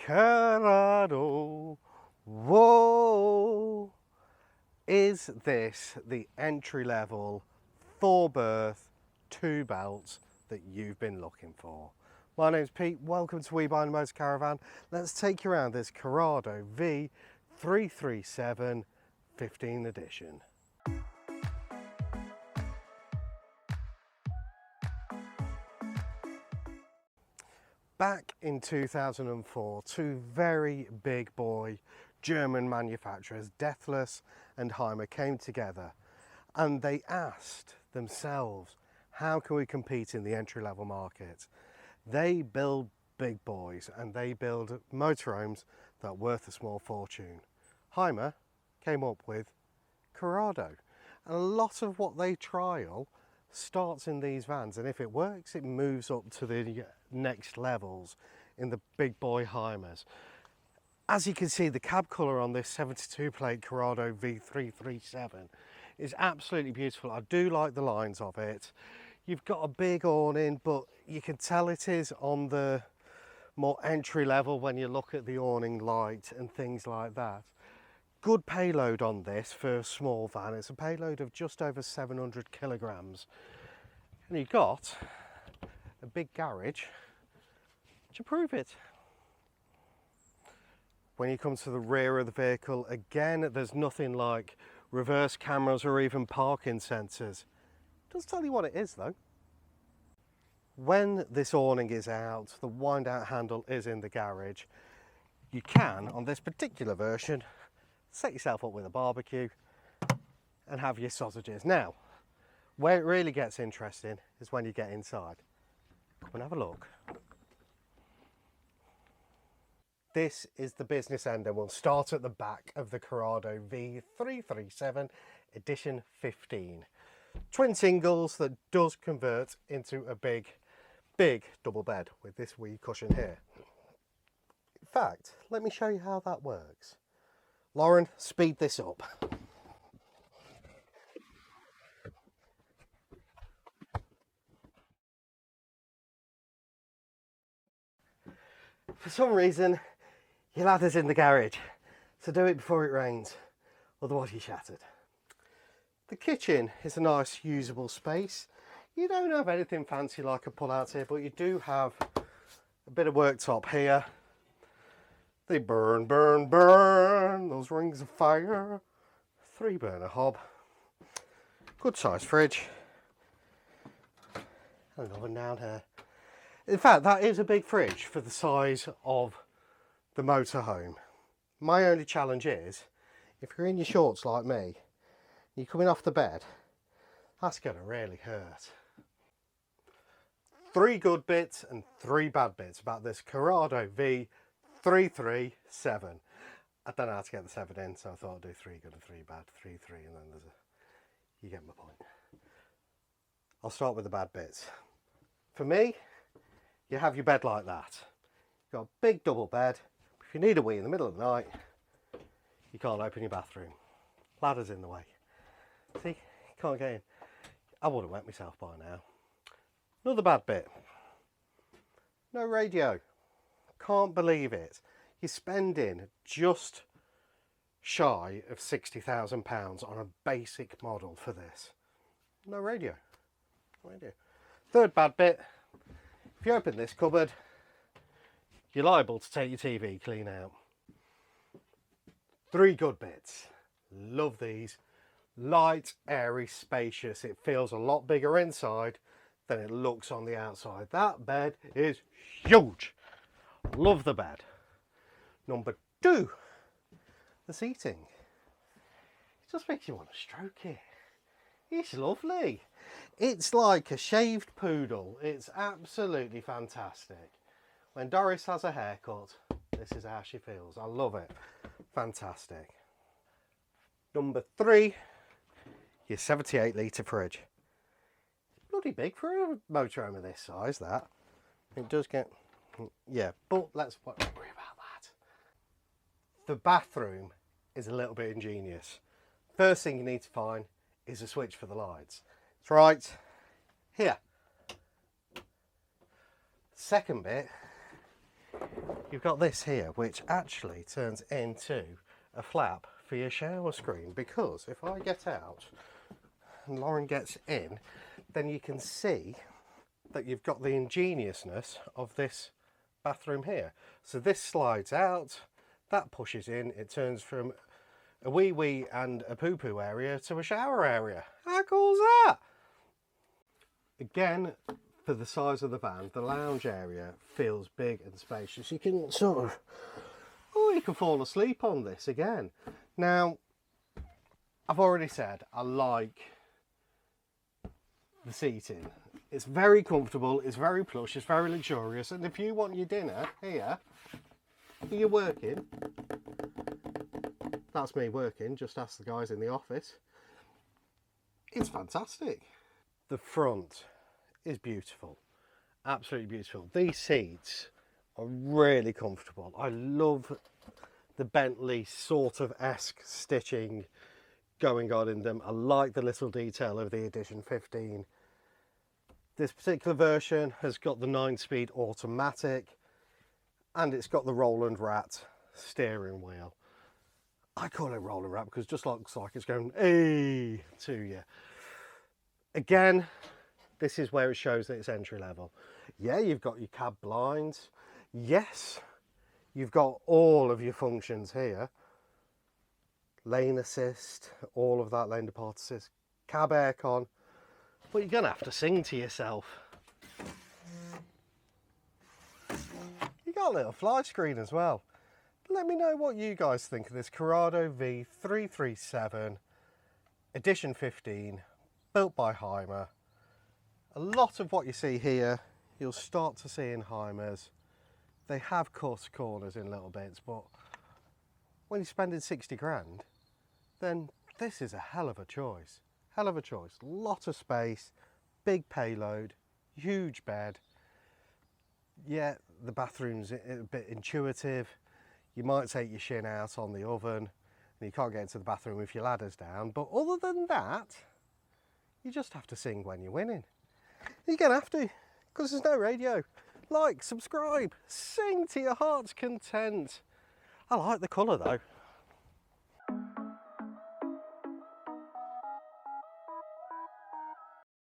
Carado. Whoa! Is this the entry level 4-berth 2 belts that you've been looking for? My name's Pete, welcome to We Buy the Motorcaravan. Let's take you around this Carado V337 15 edition. Back in 2004, two very big boy German manufacturers, Deathless and Heimer, came together and they asked themselves, how can we compete in the entry-level market? They build big boys and they build motorhomes that are worth a small fortune. Heimer came up with Carado, and a lot of what they trial starts in these vans, and if it works it moves up to the next levels in the big boy Heimers. As you can see, the cab colour on this 72 plate Carado V337 is absolutely beautiful. I do like the lines of it. You've got a big awning, but you can tell it is on the more entry level when you look at the awning light and things like that. Good payload on this for a small van. It's a payload of just over 700 kilograms. And you've got a big garage to prove it. When you come to the rear of the vehicle, again, there's nothing like reverse cameras or even parking sensors. It does tell you what it is though. When this awning is out, the wind out handle is in the garage. You can, on this particular version, set yourself up with a barbecue and have your sausages. Now, where it really gets interesting is when you get inside. Come and have a look. This is the business end, and we'll start at the back of the Carado V337 Edition 15. Twin singles that does convert into a big double bed with this wee cushion here. In fact, let me show you how that works. Lauren, speed this up. For some reason, your ladder's in the garage, so do it before it rains, otherwise you're shattered. The kitchen is a nice usable space. You don't have anything fancy like a pull-out here, but you do have a bit of worktop here. They burn, those rings of fire. 3-burner hob. Good sized fridge. And another one down here. In fact, that is a big fridge for the size of the motorhome. My only challenge is, if you're in your shorts like me, you're coming off the bed, that's going to really hurt. 3 good bits and 3 bad bits about this Carado V337. I don't know how to get the 7 in, so I thought I'd do 3 good and 3 bad, 3, and then there's a... you get my point. I'll start with the bad bits. For me, you have your bed like that. You've got a big double bed. If you need a wee in the middle of the night, you can't open your bathroom. Ladder's in the way. See, you can't get in. I would have wet myself by now. Another bad bit. No radio. Can't believe it. You're spending just shy of £60,000 on a basic model for this. No radio. Third bad bit. If you open this cupboard, you're liable to take your TV clean out. 3 good bits. Love these. Light, airy, spacious. It feels a lot bigger inside than it looks on the outside. That bed is huge. Love the bed. Number 2, the seating. It just makes you want to stroke it. It's lovely. It's like a shaved poodle. It's absolutely fantastic. When Doris has a haircut, this is how she feels. I love it. Fantastic. Number 3, your 78 litre fridge. It's bloody big for a motorhome of this size, that. It does get, yeah, but let's not worry about that. The bathroom is a little bit ingenious. First thing you need to find is a switch for the lights. It's right here. Second bit you've got this here, which actually turns into a flap for your shower screen, because if I get out and Lauren gets in, then you can see that you've got the ingeniousness of this bathroom here. So this slides out, that pushes in, it turns from a wee and a poo area to a shower area. How cool is that? Again, for the size of the van, the lounge area feels big and spacious. You can sort of, you can fall asleep on this again. Now, I've already said I like the seating. It's very comfortable, it's very plush, it's very luxurious, and if you want your dinner here, you're working. That's me working, just ask the guys in the office. It's fantastic. The front is beautiful, absolutely beautiful. These seats are really comfortable. I love the Bentley sort of esque stitching going on in them. I like the little detail of the Edition 15. This particular version has got the 9-speed automatic, and it's got the Roland Rat steering wheel. I call it Roland Rat because it just looks like it's going hey to you. Again, this is where it shows that it's entry level. Yeah, you've got your cab blinds. Yes, you've got all of your functions here. Lane assist, all of that, lane depart assist, cab aircon. But you're going to have to sing to yourself. You got a little fly screen as well. Let me know what you guys think of this Carado V337 Edition 15, built by Hymer. A lot of what you see here, you'll start to see in Hymers. They have cut corners in little bits, but when you're spending 60 grand, then this is a hell of a choice. Hell of a choice. Lot of space, big payload, huge bed. Yeah, the bathroom's a bit intuitive. You might take your shin out on the oven and you can't get into the bathroom with your ladders down. But other than that, you just have to sing when you're winning. You're going to have to, because there's no radio. Like, subscribe, sing to your heart's content. I like the colour though.